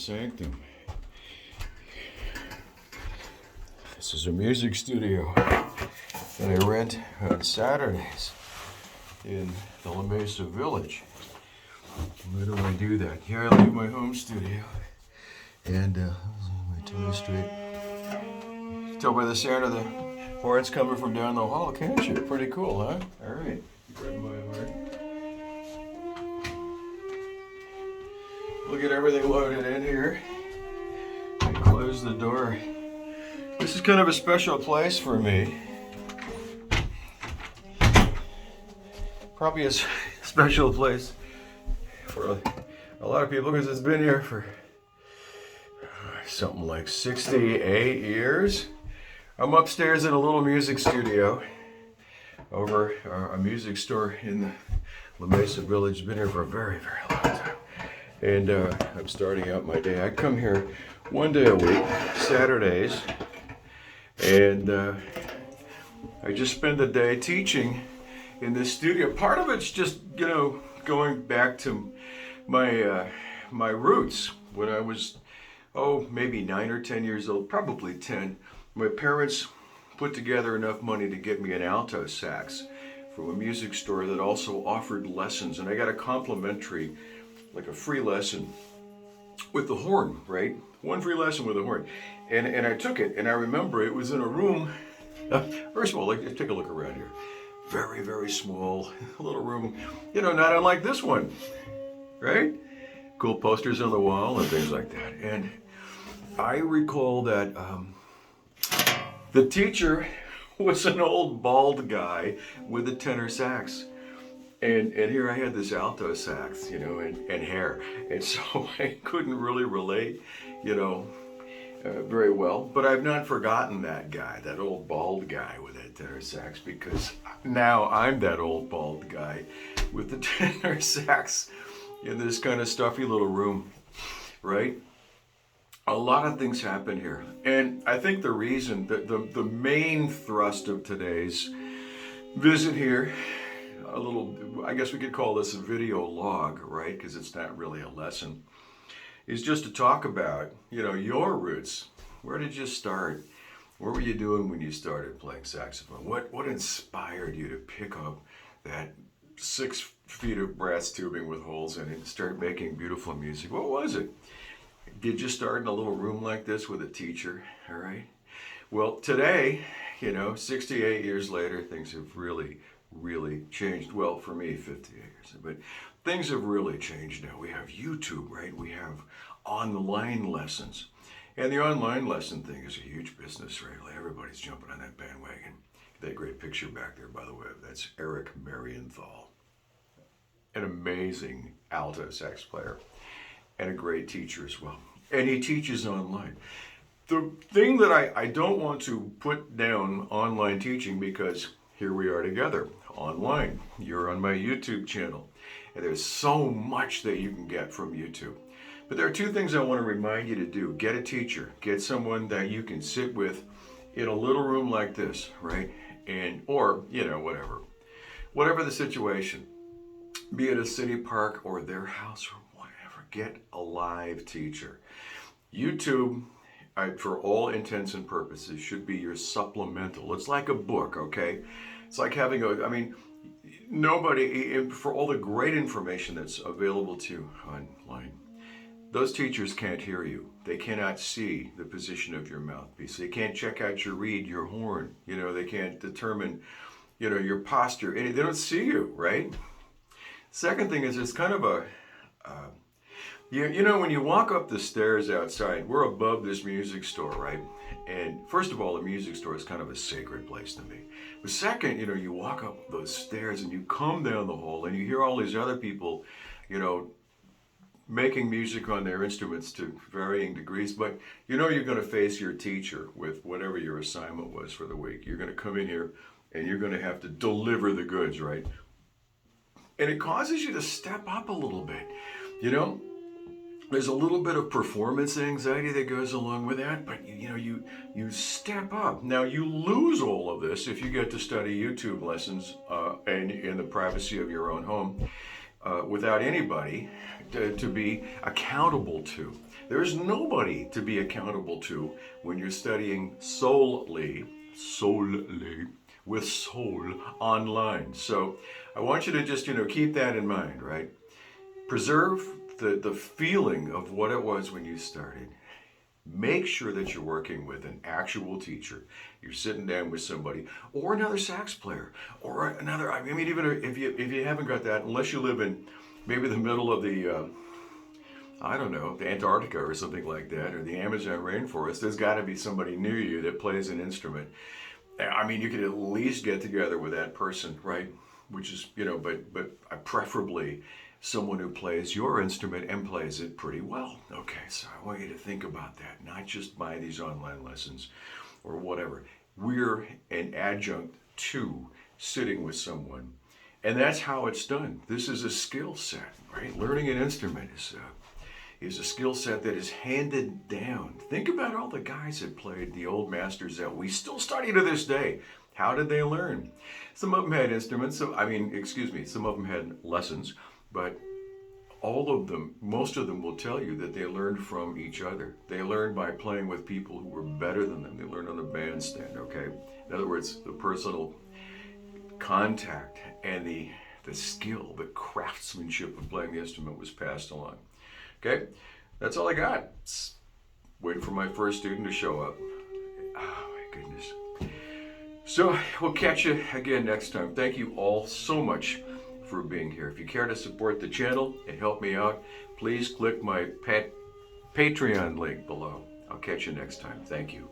sanctum. This is a music studio that I rent on Saturdays in the La Mesa Village. Where do I do that? Here I leave my home studio. And my toe straight. Tell by the sound of the horns coming from down the hall, can't you? Pretty cool, huh? All right. Grab my heart. Look at everything loaded in here. And close the door. This is kind of a special place for me. Probably a special place for a lot of people because it's been here for something like 68 years. I'm upstairs in a little music studio over a music store in the La Mesa Village. Been here for a very, very long time. And I'm starting out my day. I come here one day a week, Saturdays, and I just spend the day teaching in this studio. Part of it's just, going back to my roots when I was, maybe 9 or 10 years old, probably 10. My parents put together enough money to get me an alto sax from a music store that also offered lessons. And I got a complimentary, like a free lesson with the horn, right? One free lesson with a horn. And I took it, and I remember it was in a room. First of all, take a look around here. Very, very small little room, not unlike this one, right? Cool posters on the wall and things like that. And I recall that the teacher was an old bald guy with a tenor sax. And here I had this alto sax, and hair. And so I couldn't really relate, very well. But I've not forgotten that guy, that old bald guy with that tenor sax, because now I'm that old bald guy with the tenor sax in this kind of stuffy little room, right? A lot of things happen here. And I think the reason, that the main thrust of today's visit here, I guess we could call this a video log, right? Because it's not really a lesson, is just to talk about, your roots. Where did you start? What were you doing when you started playing saxophone? What inspired you to pick up that 6 feet of brass tubing with holes in it and start making beautiful music? What was it? Did you start in a little room like this with a teacher? All right. Well, today, 68 years later, things have really, really changed. Well, for me, 58 years, but things have really changed now. We have YouTube, right? We have online lessons. And the online lesson thing is a huge business, right? Like everybody's jumping on that bandwagon. That great picture back there, by the way, that's Eric Marienthal, an amazing alto sax player and a great teacher as well. And he teaches online. The thing that I don't want to put down online teaching, because here we are together online. You're on my YouTube channel. And there's so much that you can get from YouTube. But there are 2 things I want to remind you to do. Get a teacher. Get someone that you can sit with in a little room like this, right? Or, whatever the situation. Be it a city park or their house or whatever. Get a live teacher. YouTube, for all intents and purposes, should be your supplemental. It's like a book, okay? It's like having nobody, for all the great information that's available to you online, those teachers can't hear you. They cannot see the position of your mouthpiece. They can't check out your reed, your horn. They can't determine, your posture. They don't see you, right? Second thing is, it's kind of when you walk up the stairs outside, we're above this music store, right? And first of all, the music store is kind of a sacred place to me. But second, you walk up those stairs and you come down the hall and you hear all these other people, making music on their instruments to varying degrees. But you're going to face your teacher with whatever your assignment was for the week. You're going to come in here and you're going to have to deliver the goods, right? And it causes you to step up a little bit, There's a little bit of performance anxiety that goes along with that, but you step up. Now you lose all of this if you get to study YouTube lessons and in the privacy of your own home without anybody to be accountable to. There's nobody to be accountable to when you're studying solely with soul online. So I want you to just, keep that in mind, right? Preserve the feeling of what it was when you started. Make sure that you're working with an actual teacher. You're sitting down with somebody, or another sax player, or another. I mean, even if you haven't got that, unless you live in maybe the middle of the I don't know, the Antarctica or something like that, or the Amazon rainforest, there's got to be somebody near you that plays an instrument. I mean, you could at least get together with that person, right? Which is, but preferably someone who plays your instrument and plays it pretty well. Okay, so I want you to think about that, not just buy these online lessons or whatever. We're an adjunct to sitting with someone, and that's how it's done. This is a skill set, right? Learning an instrument is a skill set that is handed down. Think about all the guys that played, the old masters that we still study to this day. How did they learn? Some of them had instruments, some of them had lessons, but most of them will tell you that they learned from each other. They learned by playing with people who were better than them. They learned on the bandstand, okay? In other words, the personal contact and the skill, the craftsmanship of playing the instrument was passed along. Okay, that's all I got. Waiting for my first student to show up. Oh my goodness. So we'll catch you again next time. Thank you all so much for being here. If you care to support the channel and help me out, please click my Patreon link below. I'll catch you next time. Thank you.